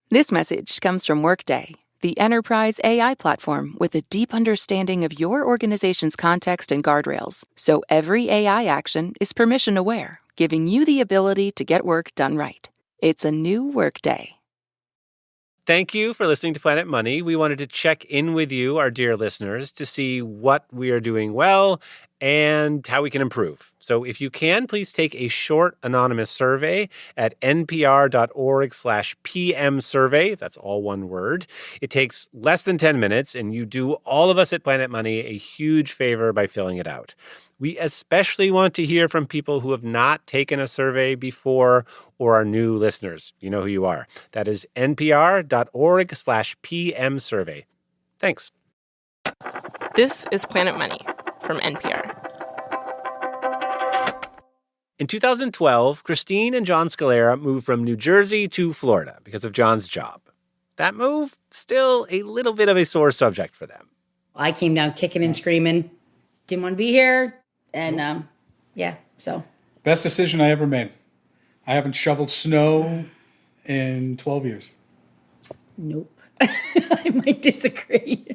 This message comes from Workday, the enterprise AI platform with a deep understanding of your organization's context and guardrails, so every AI action is permission-aware, giving you the ability to get work done right. It's a new Workday. Thank you for listening to Planet Money. We wanted to check in with you, our dear listeners, to see what we are doing well and how we can improve. So if you can, please take a short anonymous survey at npr.org/PM survey. That's all one word. It takes less than 10 minutes, and you do all of us at Planet Money a huge favor by filling it out. We especially want to hear from people who have not taken a survey before or are new listeners. You know who you are. That is npr.org/PM survey. Thanks. This is Planet Money from NPR. In 2012, Christine and John Scalera moved from New Jersey to Florida because of John's job. That move, still a little bit of a sore subject for them. I came down kicking and screaming. Didn't want to be here. And, so. Best decision I ever made. I haven't shoveled snow in 12 years. Nope. I might disagree.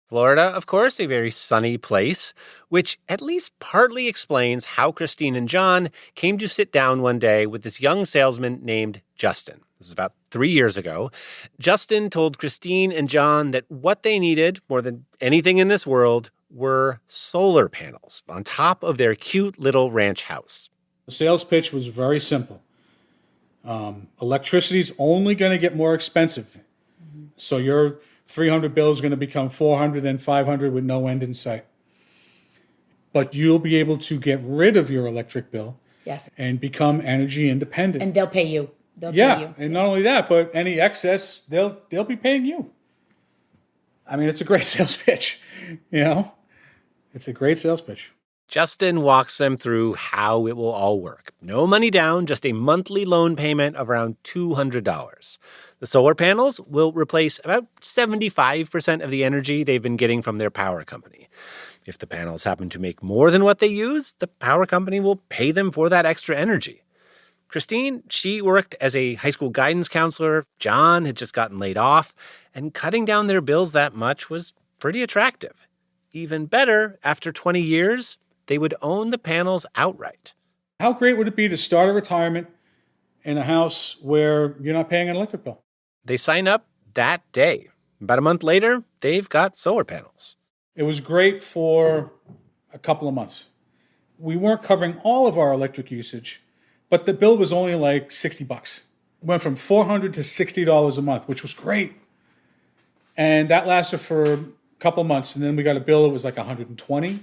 Florida, of course, a very sunny place, which at least partly explains how Christine and John came to sit down one day with this young salesman named Justin. This is about 3 years ago. Justin told Christine and John that what they needed more than anything in this world were solar panels on top of their cute little ranch house. The sales pitch was very simple. Electricity's only going to get more expensive. Mm-hmm. So your $300 bill is going to become $400, then $500 with no end in sight. But you'll be able to get rid of your electric bill. Yes. And become energy independent. And they'll pay you. Pay you. And not only that, but any excess, they'll be paying you. I mean, it's a great sales pitch, you know? It's a great sales pitch. Justin walks them through how it will all work. No money down, just a monthly loan payment of around $200. The solar panels will replace about 75% of the energy they've been getting from their power company. If the panels happen to make more than what they use, the power company will pay them for that extra energy. Christine, she worked as a high school guidance counselor. John had just gotten laid off, and cutting down their bills that much was pretty attractive. Even better, after 20 years, they would own the panels outright. How great would it be to start a retirement in a house where you're not paying an electric bill? They sign up that day. About a month later, they've got solar panels. It was great for a couple of months. We weren't covering all of our electric usage, but the bill was only like $60. It went from $400 to $60 a month, which was great. And that lasted for a couple of months. And then we got a bill that was like $120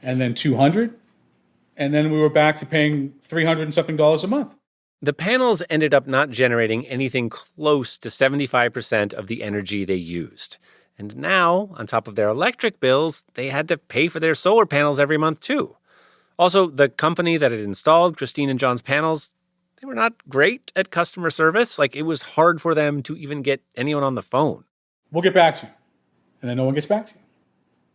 and then $200. And then we were back to paying $300 and something a month. The panels ended up not generating anything close to 75% of the energy they used. And now, on top of their electric bills, they had to pay for their solar panels every month, too. Also, the company that had installed Christine and John's panels, they were not great at customer service. Like, it was hard for them to even get anyone on the phone. We'll get back to you. And then no one gets back to you.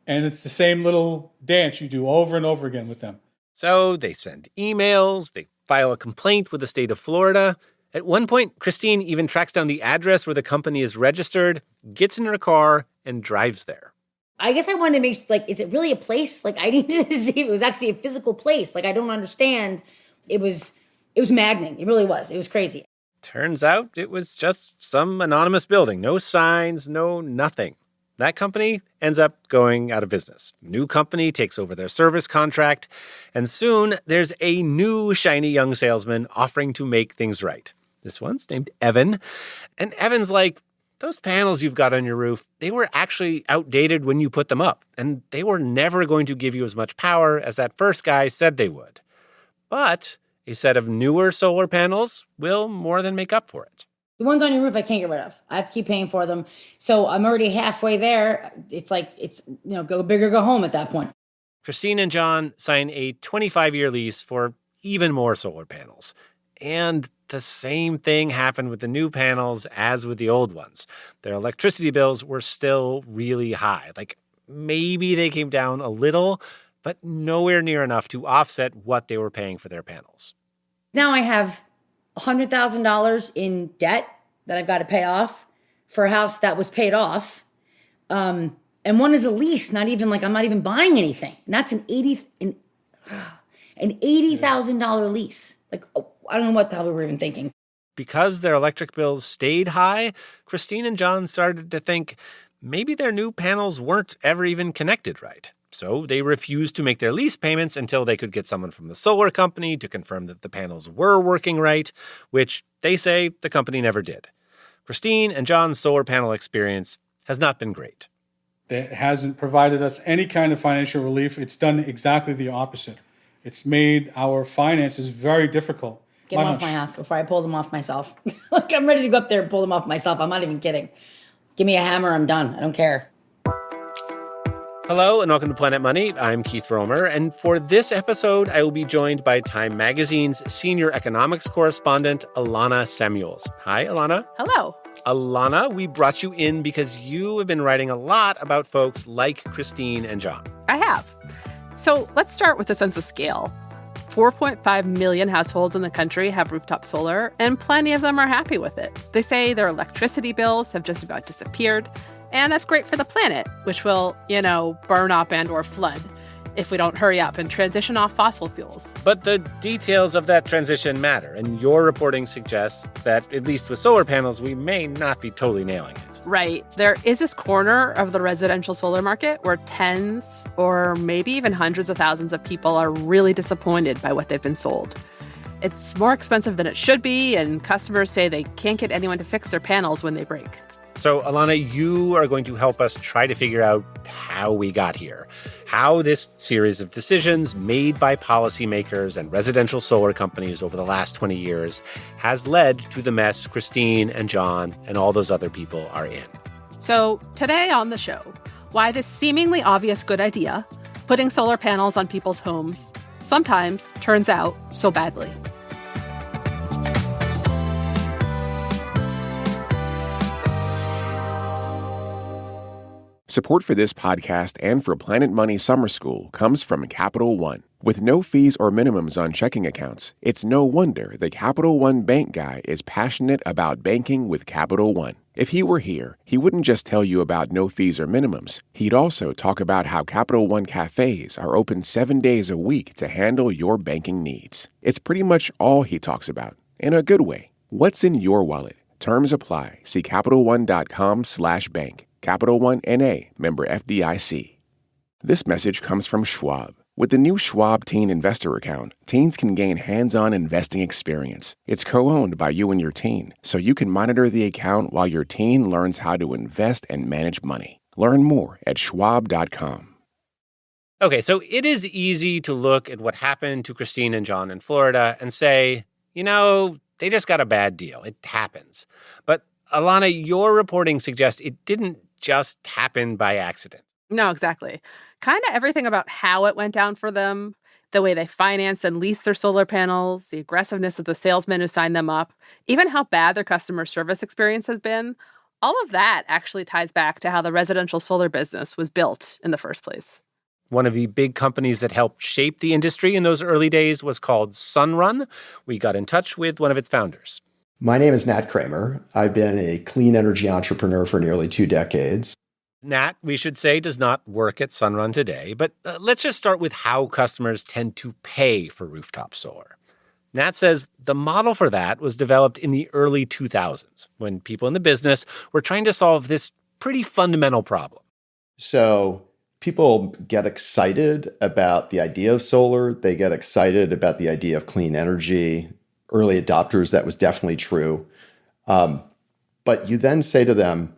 And it's the same little dance you do over and over again with them. So they send emails, they file a complaint with the state of Florida. At one point, Christine even tracks down the address where the company is registered, gets in her car, and drives there. I guess I wanted to make, is it really a place? I needed to see if it was actually a physical place. I don't understand. It was maddening. It really was. It was crazy. Turns out it was just some anonymous building. No signs, no nothing. That company ends up going out of business. New company takes over their service contract, and soon there's a new shiny young salesman offering to make things right. This one's named Evan, and Evan's like, those panels you've got on your roof, they were actually outdated when you put them up, and they were never going to give you as much power as that first guy said they would. But a set of newer solar panels will more than make up for it. The ones on your roof I can't get rid of. I have to keep paying for them. So I'm already halfway there. It's go big or go home at that point. Christine and John sign a 25-year lease for even more solar panels. And the same thing happened with the new panels as with the old ones. Their electricity bills were still really high. Maybe they came down a little, but nowhere near enough to offset what they were paying for their panels. Now I have $100,000 in debt that I've got to pay off for a house that was paid off. And one is a lease, not even like I'm not even buying anything. And that's an $80,000 lease. Like, I don't know what the hell we were even thinking. Because their electric bills stayed high, Christine and John started to think maybe their new panels weren't ever even connected right. So they refused to make their lease payments until they could get someone from the solar company to confirm that the panels were working right, which they say the company never did. Christine and John's solar panel experience has not been great. It hasn't provided us any kind of financial relief. It's done exactly the opposite. It's made our finances very difficult. Get them off my house before I pull them off myself. Like, I'm ready to go up there and pull them off myself. I'm not even kidding. Give me a hammer, I'm done. I don't care. Hello and welcome to Planet Money. I'm Keith Romer, and for this episode, I will be joined by Time Magazine's senior economics correspondent, Alana Samuels. Hi, Alana. Hello. Alana, we brought you in because you have been writing a lot about folks like Christine and John. I have. So let's start with a sense of scale. 4.5 million households in the country have rooftop solar, and plenty of them are happy with it. They say their electricity bills have just about disappeared, and that's great for the planet, which will, burn up and or flood if we don't hurry up and transition off fossil fuels. But the details of that transition matter, and your reporting suggests that, at least with solar panels, we may not be totally nailing it. Right. There is this corner of the residential solar market where tens or maybe even hundreds of thousands of people are really disappointed by what they've been sold. It's more expensive than it should be, and customers say they can't get anyone to fix their panels when they break. So, Alana, you are going to help us try to figure out how we got here, how this series of decisions made by policymakers and residential solar companies over the last 20 years has led to the mess Christine and John and all those other people are in. So today on the show, why this seemingly obvious good idea, putting solar panels on people's homes, sometimes turns out so badly. Support for this podcast and for Planet Money Summer School comes from Capital One. With no fees or minimums on checking accounts, it's no wonder the Capital One bank guy is passionate about banking with Capital One. If he were here, he wouldn't just tell you about no fees or minimums. He'd also talk about how Capital One cafes are open 7 days a week to handle your banking needs. It's pretty much all he talks about, in a good way. What's in your wallet? Terms apply. See CapitalOne.com/bank. Capital One N.A., member FDIC. This message comes from Schwab. With the new Schwab Teen Investor Account, teens can gain hands-on investing experience. It's co-owned by you and your teen, so you can monitor the account while your teen learns how to invest and manage money. Learn more at schwab.com. Okay, so it is easy to look at what happened to Christine and John in Florida and say, they just got a bad deal. It happens. But Alana, your reporting suggests it didn't just happen by accident. No, exactly. Kind of everything about how it went down for them, the way they financed and leased their solar panels, the aggressiveness of the salesmen who signed them up, even how bad their customer service experience has been, all of that actually ties back to how the residential solar business was built in the first place. One of the big companies that helped shape the industry in those early days was called Sunrun. We got in touch with one of its founders. My name is Nat Kramer. I've been a clean energy entrepreneur for nearly 2 decades. Nat, we should say, does not work at Sunrun today, but let's just start with how customers tend to pay for rooftop solar. Nat says the model for that was developed in the early 2000s when people in the business were trying to solve this pretty fundamental problem. So people get excited about the idea of solar. They get excited about the idea of clean energy. Early adopters, that was definitely true. But you then say to them,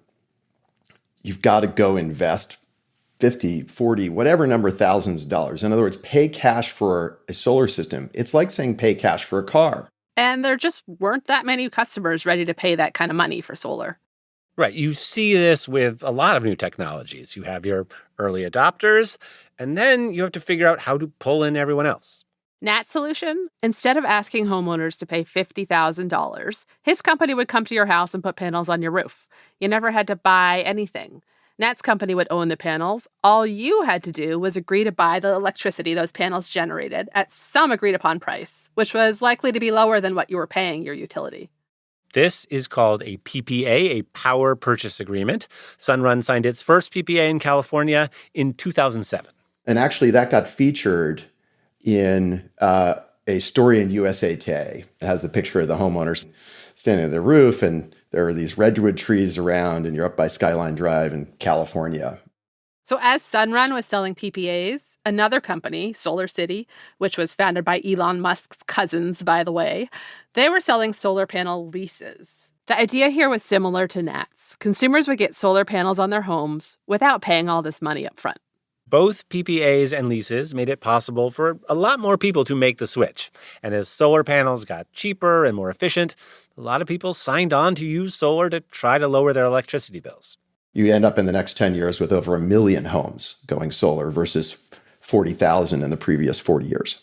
you've got to go invest 50, 40, whatever number thousands of dollars. In other words, pay cash for a solar system. It's like saying pay cash for a car. And there just weren't that many customers ready to pay that kind of money for solar. Right. You see this with a lot of new technologies. You have your early adopters, and then you have to figure out how to pull in everyone else. Nat's solution? Instead of asking homeowners to pay $50,000, his company would come to your house and put panels on your roof. You never had to buy anything. Nat's company would own the panels. All you had to do was agree to buy the electricity those panels generated at some agreed-upon price, which was likely to be lower than what you were paying your utility. This is called a PPA, a power purchase agreement. Sunrun signed its first PPA in California in 2007. And actually, that got featured in a story in USA Today. It has the picture of the homeowners standing on the roof, and there are these redwood trees around, and you're up by Skyline Drive in California. So as Sunrun was selling PPAs, another company, SolarCity, which was founded by Elon Musk's cousins, by the way, they were selling solar panel leases. The idea here was similar to Nat's. Consumers would get solar panels on their homes without paying all this money up front. Both PPAs and leases made it possible for a lot more people to make the switch. And as solar panels got cheaper and more efficient, a lot of people signed on to use solar to try to lower their electricity bills. You end up in the next 10 years with over 1 million homes going solar versus 40,000 in the previous 40 years.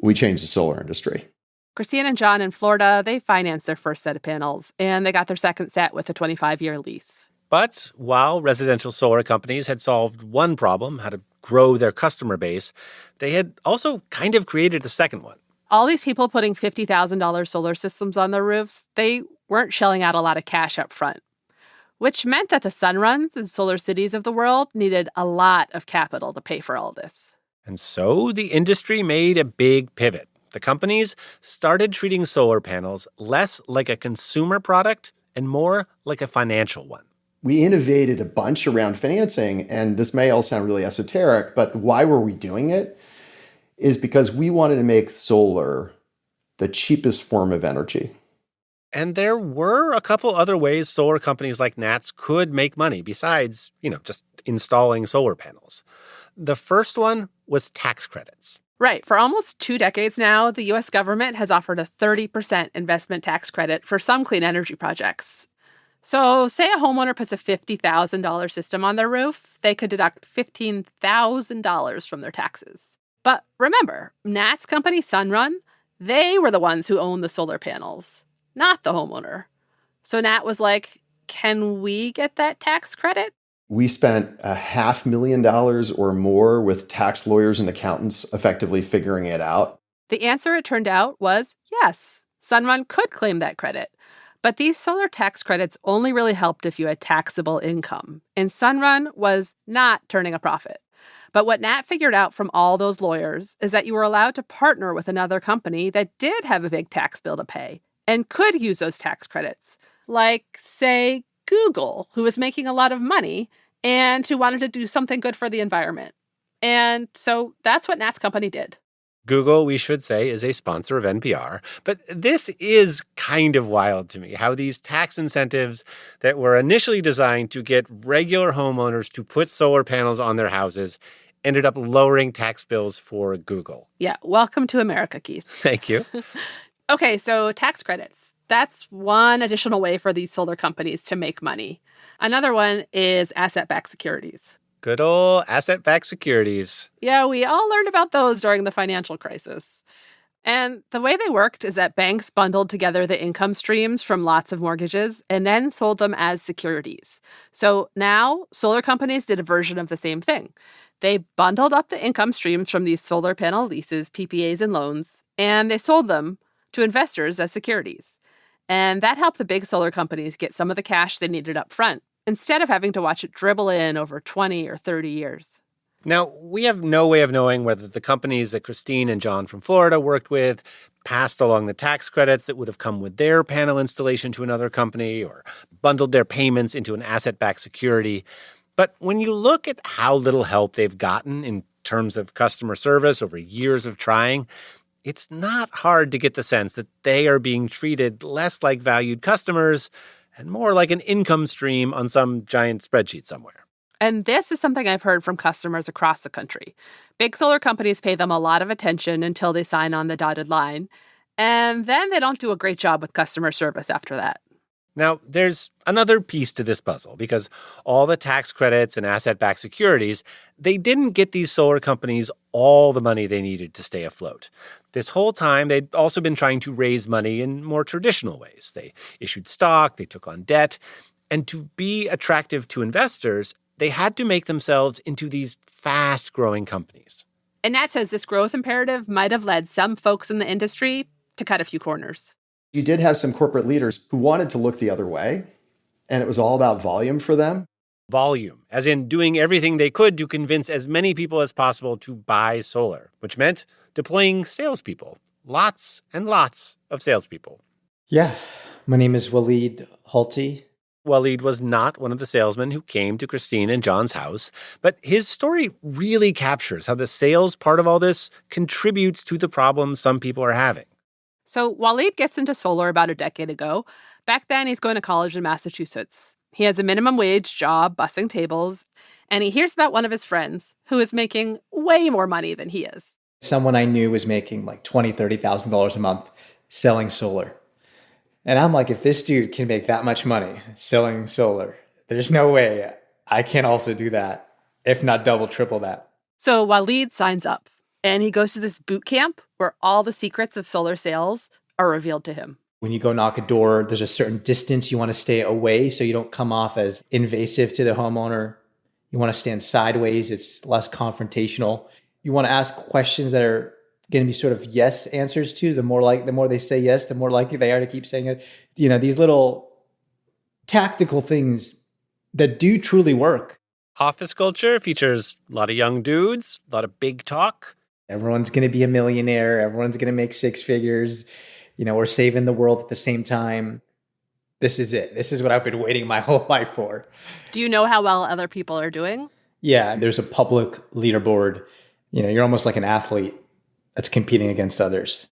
We changed the solar industry. Christine and John in Florida, they financed their first set of panels, and they got their second set with a 25-year lease. But while residential solar companies had solved one problem, how to grow their customer base, they had also kind of created a second one. All these people putting $50,000 solar systems on their roofs, they weren't shelling out a lot of cash up front, which meant that the Sunruns and SolarCities of the world needed a lot of capital to pay for all this. And so the industry made a big pivot. The companies started treating solar panels less like a consumer product and more like a financial one. We innovated a bunch around financing, and this may all sound really esoteric, but why were we doing it? Is because we wanted to make solar the cheapest form of energy. And there were a couple other ways solar companies like Nat's could make money besides, just installing solar panels. The first one was tax credits. Right. For almost 2 decades now, the U.S. government has offered a 30% investment tax credit for some clean energy projects. So say a homeowner puts a $50,000 system on their roof, they could deduct $15,000 from their taxes. But remember, Nat's company Sunrun, they were the ones who owned the solar panels, not the homeowner. So Nat was like, can we get that tax credit? We spent $500,000 or more with tax lawyers and accountants effectively figuring it out. The answer, it turned out, was yes. Sunrun could claim that credit. But these solar tax credits only really helped if you had taxable income. And Sunrun was not turning a profit. But what Nat figured out from all those lawyers is that you were allowed to partner with another company that did have a big tax bill to pay and could use those tax credits. Like, say, Google, who was making a lot of money and who wanted to do something good for the environment. And so that's what Nat's company did. Google, we should say, is a sponsor of NPR. But this is kind of wild to me, how these tax incentives that were initially designed to get regular homeowners to put solar panels on their houses ended up lowering tax bills for Google. Yeah, welcome to America, Keith. Thank you. Okay, so tax credits. That's one additional way for these solar companies to make money. Another one is asset-backed securities. Good old asset-backed securities. Yeah, we all learned about those during the financial crisis. And the way they worked is that banks bundled together the income streams from lots of mortgages and then sold them as securities. So now solar companies did a version of the same thing. They bundled up the income streams from these solar panel leases, PPAs, and loans, and they sold them to investors as securities. And that helped the big solar companies get some of the cash they needed up front, instead of having to watch it dribble in over 20 or 30 years. Now, we have no way of knowing whether the companies that Christine and John from Florida worked with passed along the tax credits that would have come with their panel installation to another company or bundled their payments into an asset-backed security. But when you look at how little help they've gotten in terms of customer service over years of trying, it's not hard to get the sense that they are being treated less like valued customers and more like an income stream on some giant spreadsheet somewhere. And this is something I've heard from customers across the country. Big solar companies pay them a lot of attention until they sign on the dotted line, and then they don't do a great job with customer service after that. Now, there's another piece to this puzzle, because all the tax credits and asset-backed securities, they didn't get these solar companies all the money they needed to stay afloat. This whole time, they'd also been trying to raise money in more traditional ways. They issued stock, they took on debt, and to be attractive to investors, they had to make themselves into these fast-growing companies. And Nat says this growth imperative might have led some folks in the industry to cut a few corners. You did have some corporate leaders who wanted to look the other way, and it was all about volume for them. Volume, as in doing everything they could to convince as many people as possible to buy solar, which meant deploying salespeople. Lots and lots of salespeople. Yeah, my name is Waleed Halti. Waleed was not one of the salesmen who came to Christine and John's house, but his story really captures how the sales part of all this contributes to the problems some people are having. So Waleed gets into solar about a decade ago. Back then, he's going to college in Massachusetts. He has a minimum wage job bussing tables, and he hears about one of his friends who is making way more money than he is. Someone I knew was making like $20,000, $30,000 a month selling solar. And I'm like, if this dude can make that much money selling solar, there's no way I can also do that, if not double, triple that. So Waleed signs up, and he goes to this boot camp where all the secrets of solar sales are revealed to him. When you go knock a door, there's a certain distance you want to stay away so you don't come off as invasive to the homeowner. You want to stand sideways. It's less confrontational. You want to ask questions that are going to be sort of yes answers to. The more they say yes, the more likely they are to keep saying it. You know, these little tactical things that do truly work. Office culture features a lot of young dudes, a lot of big talk. Everyone's going to be a millionaire. Everyone's going to make six figures. You know, we're saving the world at the same time. This is it. This is what I've been waiting my whole life for. Do you know how well other people are doing? Yeah, there's a public leaderboard. You know, you're almost like an athlete that's competing against others.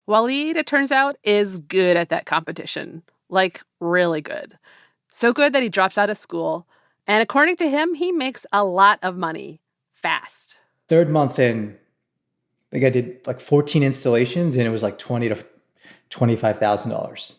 Waleed, it turns out, is good at that competition. Like, really good. So good that he drops out of school. And according to him, he makes a lot of money fast. Third month in, I think I did like 14 installations, and it was like $20,000 to $25,000.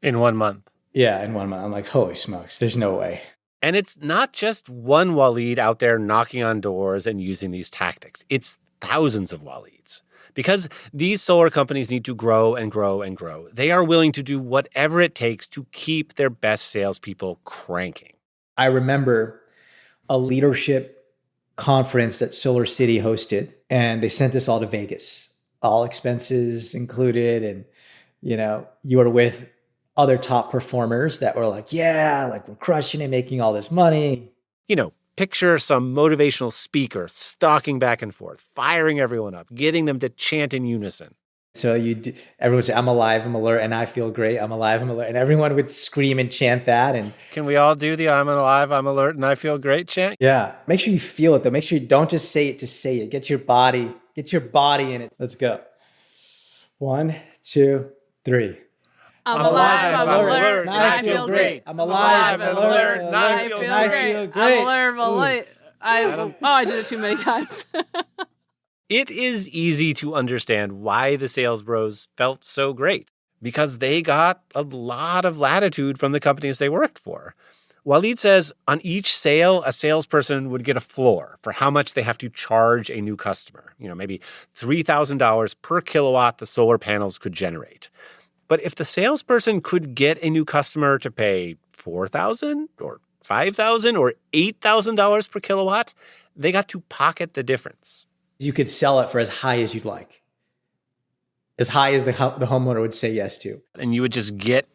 In 1 month. Yeah, in 1 month. I'm like, holy smokes, there's no way. And it's not just one Waleed out there knocking on doors and using these tactics. It's thousands of Waleeds. Because these solar companies need to grow and grow and grow, they are willing to do whatever it takes to keep their best salespeople cranking. I remember a leadership conference that Solar City hosted, and they sent us all to Vegas, all expenses included. And, you know, you were with other top performers that were like, yeah, like we're crushing it, making all this money. You know, picture some motivational speaker stalking back and forth, firing everyone up, getting them to chant in unison. So everyone would say, I'm alive, I'm alert, and I feel great, I'm alive, I'm alert. And everyone would scream and chant that. And can we all do the I'm alive, I'm alert, and I feel great chant? Yeah. Make sure you feel it, though. Make sure you don't just say it to say it. Get your body in it. Let's go. 1, 2, 3. I'm alive, I'm alert, and I feel great. I'm alive, I'm alert, and I feel great. I'm alert, I'm alert. I did it too many times. It is easy to understand why the sales bros felt so great, because they got a lot of latitude from the companies they worked for. Waleed says on each sale, a salesperson would get a floor for how much they have to charge a new customer. You know, maybe $3,000 per kilowatt the solar panels could generate. But if the salesperson could get a new customer to pay $4,000 or $5,000 or $8,000 per kilowatt, they got to pocket the difference. You could sell it for as high as you'd like, as high as the homeowner would say yes to. And you would just get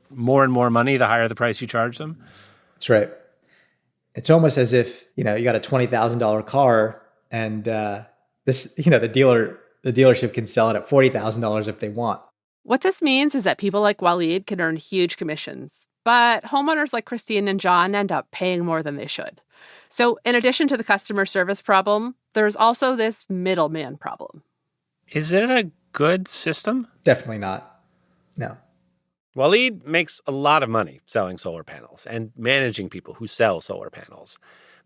more and more money the higher the price you charge them? That's right. It's almost as if, you know, you got a $20,000 car and the dealership can sell it at $40,000 if they want. What this means is that people like Waleed can earn huge commissions, but homeowners like Christine and John end up paying more than they should. So in addition to the customer service problem, there's also this middleman problem. Is it a good system? Definitely not. No. Waleed makes a lot of money selling solar panels and managing people who sell solar panels.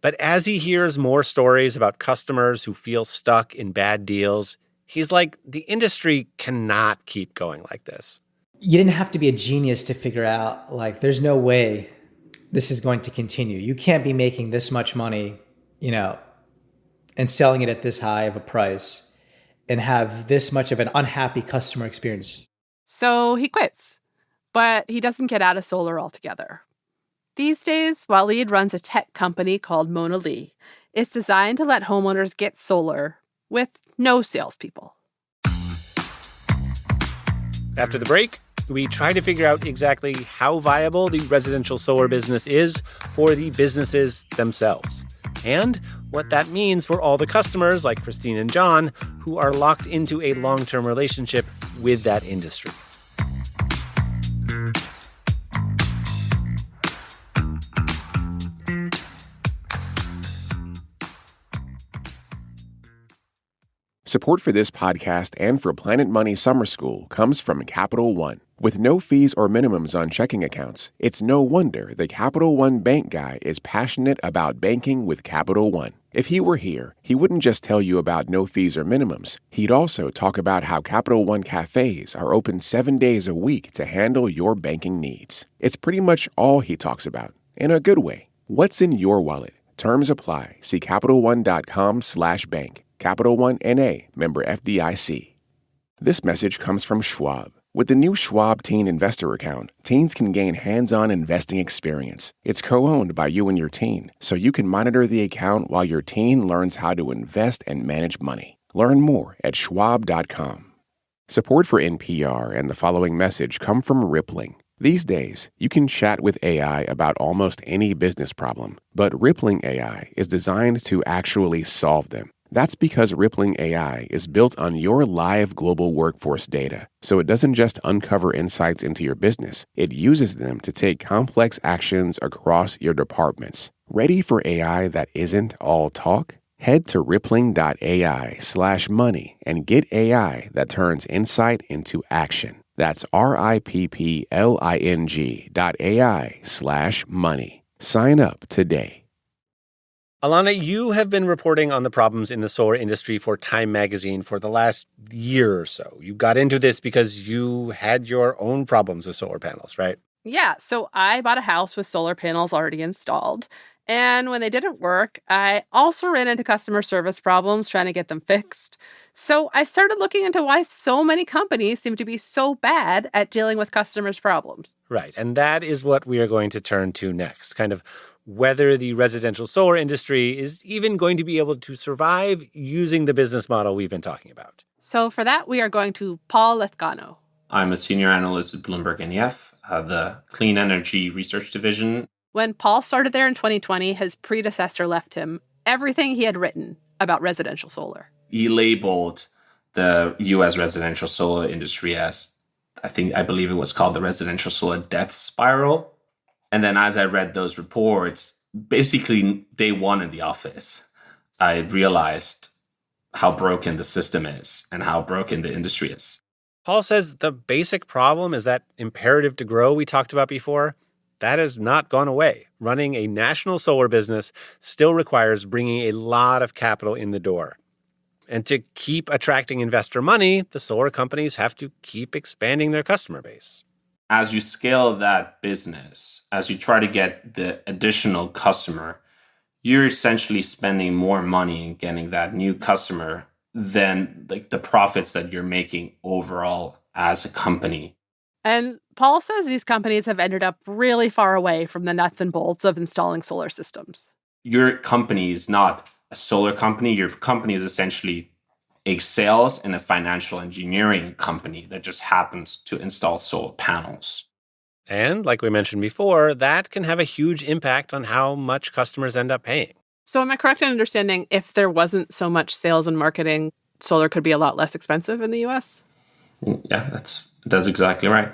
But as he hears more stories about customers who feel stuck in bad deals, he's like, the industry cannot keep going like this. You didn't have to be a genius to figure out, like, there's no way this is going to continue. You can't be making this much money, you know, and selling it at this high of a price and have this much of an unhappy customer experience. So he quits, but he doesn't get out of solar altogether. These days, Waleed runs a tech company called Mona Lee. It's designed to let homeowners get solar with no salespeople. After the break, we try to figure out exactly how viable the residential solar business is for the businesses themselves, and what that means for all the customers like Christine and John who are locked into a long-term relationship with that industry. Support for this podcast and for Planet Money Summer School comes from Capital One. With no fees or minimums on checking accounts, it's no wonder the Capital One bank guy is passionate about banking with Capital One. If he were here, he wouldn't just tell you about no fees or minimums. He'd also talk about how Capital One cafes are open 7 days a week to handle your banking needs. It's pretty much all he talks about, in a good way. What's in your wallet? Terms apply. See CapitalOne.com/bank. Capital One N.A., member FDIC. This message comes from Schwab. With the new Schwab Teen Investor Account, teens can gain hands-on investing experience. It's co-owned by you and your teen, so you can monitor the account while your teen learns how to invest and manage money. Learn more at schwab.com. Support for NPR and the following message come from Rippling. These days, you can chat with AI about almost any business problem, but Rippling AI is designed to actually solve them. That's because Rippling AI is built on your live global workforce data, so it doesn't just uncover insights into your business, it uses them to take complex actions across your departments. Ready for AI that isn't all talk? Head to rippling.ai/money and get AI that turns insight into action. That's rippling.ai/money. Sign up today. Alana, you have been reporting on the problems in the solar industry for Time magazine for the last year or so. You got into this because you had your own problems with solar panels, right? Yeah, so I bought a house with solar panels already installed. And when they didn't work, I also ran into customer service problems trying to get them fixed. So I started looking into why so many companies seem to be so bad at dealing with customers' problems. Right, and that is what we are going to turn to next, kind of whether the residential solar industry is even going to be able to survive using the business model we've been talking about. So for that, we are going to Paul Lethcano. I'm a senior analyst at Bloomberg NEF, the Clean Energy Research Division. When Paul started there in 2020, his predecessor left him everything he had written about residential solar. He labeled the U.S. residential solar industry as, I believe it was called the residential solar death spiral. And then as I read those reports, basically day one in the office, I realized how broken the system is and how broken the industry is. Paul says the basic problem is that imperative to grow we talked about before. That has not gone away. Running a national solar business still requires bringing a lot of capital in the door. And to keep attracting investor money, the solar companies have to keep expanding their customer base. As you scale that business, as you try to get the additional customer, you're essentially spending more money in getting that new customer than the profits that you're making overall as a company. And Paul says these companies have ended up really far away from the nuts and bolts of installing solar systems. Your company is not a solar company. Your company is essentially a sales and a financial engineering company that just happens to install solar panels. And like we mentioned before, that can have a huge impact on how much customers end up paying. So am I correct in understanding if there wasn't so much sales and marketing, solar could be a lot less expensive in the US? Yeah, that's exactly right.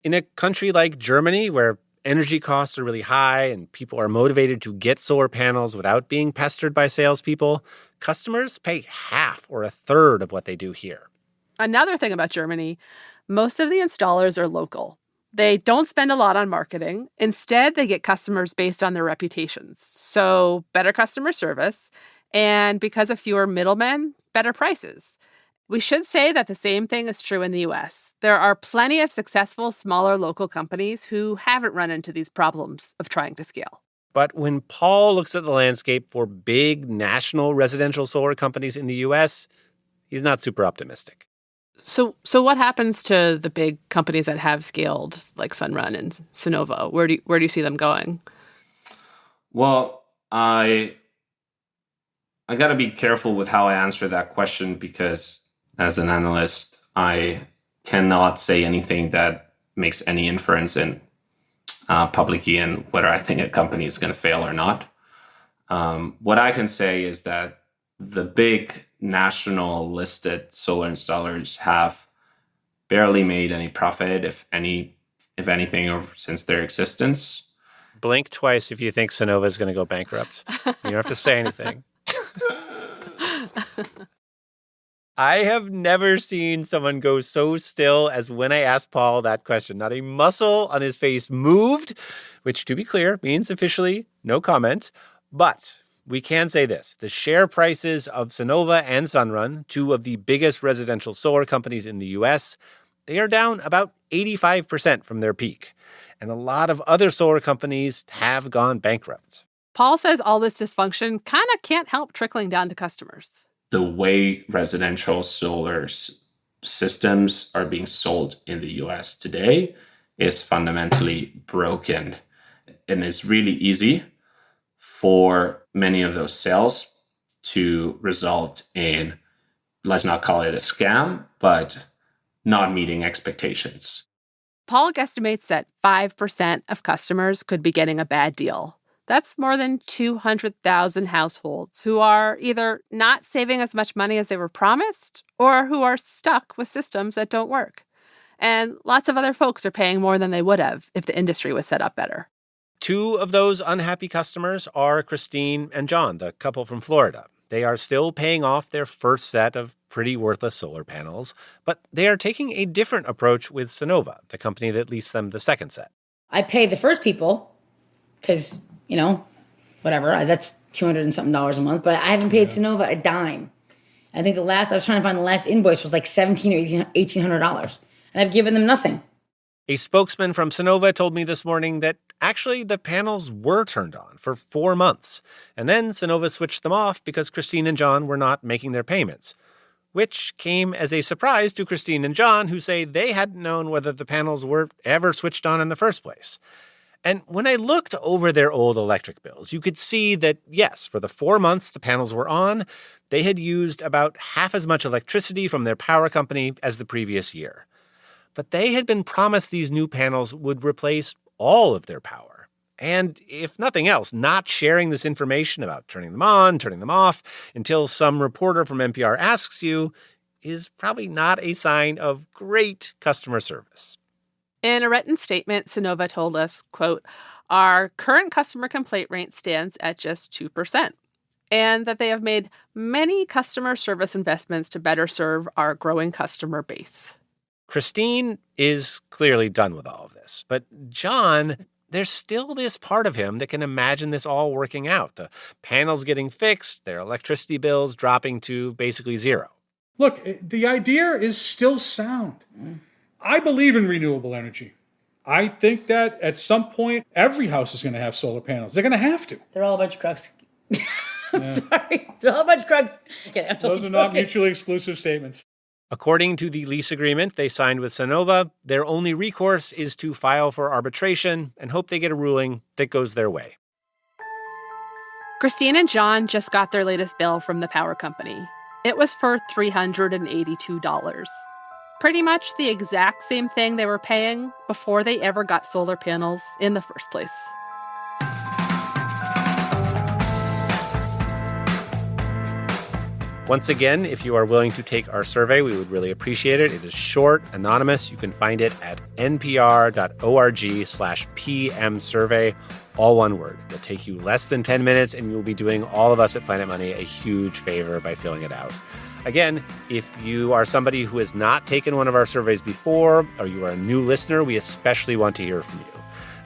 In a country like Germany, where energy costs are really high and people are motivated to get solar panels without being pestered by salespeople, customers pay half or a third of what they do here. Another thing about Germany, most of the installers are local. They don't spend a lot on marketing. Instead, they get customers based on their reputations. So better customer service, and because of fewer middlemen, better prices. We should say that the same thing is true in the US. There are plenty of successful, smaller local companies who haven't run into these problems of trying to scale. But when Paul looks at the landscape for big national residential solar companies in the US, he's not super optimistic. So what happens to the big companies that have scaled, like Sunrun and Sunnova? Where do you see them going? Well, I got to be careful with how I answer that question because as an analyst, I cannot say anything that makes any inference in publicly in whether I think a company is going to fail or not. What I can say is that the big national listed solar installers have barely made any profit, if anything, since their existence. Blink twice if you think Sunnova is going to go bankrupt. You don't have to say anything. I have never seen someone go so still as when I asked Paul that question. Not a muscle on his face moved, which, to be clear, means officially no comment. But we can say this. The share prices of Sunnova and Sunrun, two of the biggest residential solar companies in the U.S., they are down about 85% from their peak. And a lot of other solar companies have gone bankrupt. Paul says all this dysfunction kind of can't help trickling down to customers. The way residential solar systems are being sold in the US today is fundamentally broken. And it's really easy for many of those sales to result in, let's not call it a scam, but not meeting expectations. Paul guesstimates that 5% of customers could be getting a bad deal. That's more than 200,000 households who are either not saving as much money as they were promised or who are stuck with systems that don't work. And lots of other folks are paying more than they would have if the industry was set up better. Two of those unhappy customers are Christine and John, the couple from Florida. They are still paying off their first set of pretty worthless solar panels, but they are taking a different approach with Sunnova, the company that leased them the second set. I pay the first people because, whatever, that's $200 and something a month, but I haven't paid Sunnova a dime. I think I was trying to find the last invoice was like $1,700 or $1,800, and I've given them nothing. A spokesman from Sunnova told me this morning that actually the panels were turned on for 4 months, and then Sunnova switched them off because Christine and John were not making their payments, which came as a surprise to Christine and John, who say they hadn't known whether the panels were ever switched on in the first place. And when I looked over their old electric bills, you could see that, yes, for the 4 months the panels were on, they had used about half as much electricity from their power company as the previous year. But they had been promised these new panels would replace all of their power. And if nothing else, not sharing this information about turning them on, turning them off, until some reporter from NPR asks you, is probably not a sign of great customer service. In a written statement, Sunnova told us, quote, our current customer complaint rate stands at just 2%, and that they have made many customer service investments to better serve our growing customer base. Christine is clearly done with all of this, but John, there's still this part of him that can imagine this all working out. The panels getting fixed, their electricity bills dropping to basically zero. Look, the idea is still sound. I believe in renewable energy. I think that at some point, every house is going to have solar panels. They're going to have to. They're all a bunch of crooks. I'm sorry. They're all a bunch of crooks. Okay, Those are not mutually exclusive statements. According to the lease agreement they signed with Sunnova, their only recourse is to file for arbitration and hope they get a ruling that goes their way. Christine and John just got their latest bill from the power company. It was for $382. Pretty much the exact same thing they were paying before they ever got solar panels in the first place. Once again, if you are willing to take our survey, we would really appreciate it. It is short, anonymous. You can find it at npr.org/PM survey, all one word. It'll take you less than 10 minutes, and you'll be doing all of us at Planet Money a huge favor by filling it out. Again, if you are somebody who has not taken one of our surveys before, or you are a new listener, we especially want to hear from you.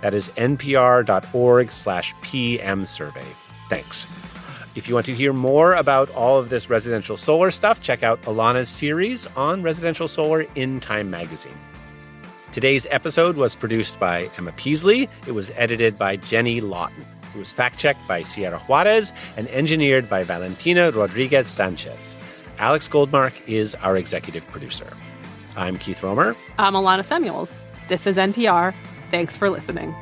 That is npr.org/PM survey. Thanks. If you want to hear more about all of this residential solar stuff, check out Alana's series on residential solar in Time magazine. Today's episode was produced by Emma Peasley. It was edited by Jenny Lawton. It was fact-checked by Sierra Juarez and engineered by Valentina Rodriguez Sanchez. Alex Goldmark is our executive producer. I'm Keith Romer. I'm Alana Samuels. This is NPR. Thanks for listening.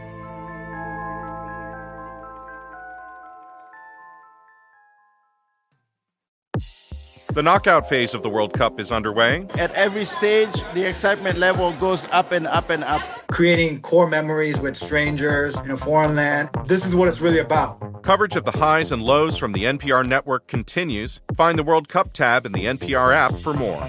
The knockout phase of the World Cup is underway. At every stage, the excitement level goes up and up and up. Creating core memories with strangers in a foreign land. This is what it's really about. Coverage of the highs and lows from the NPR network continues. Find the World Cup tab in the NPR app for more.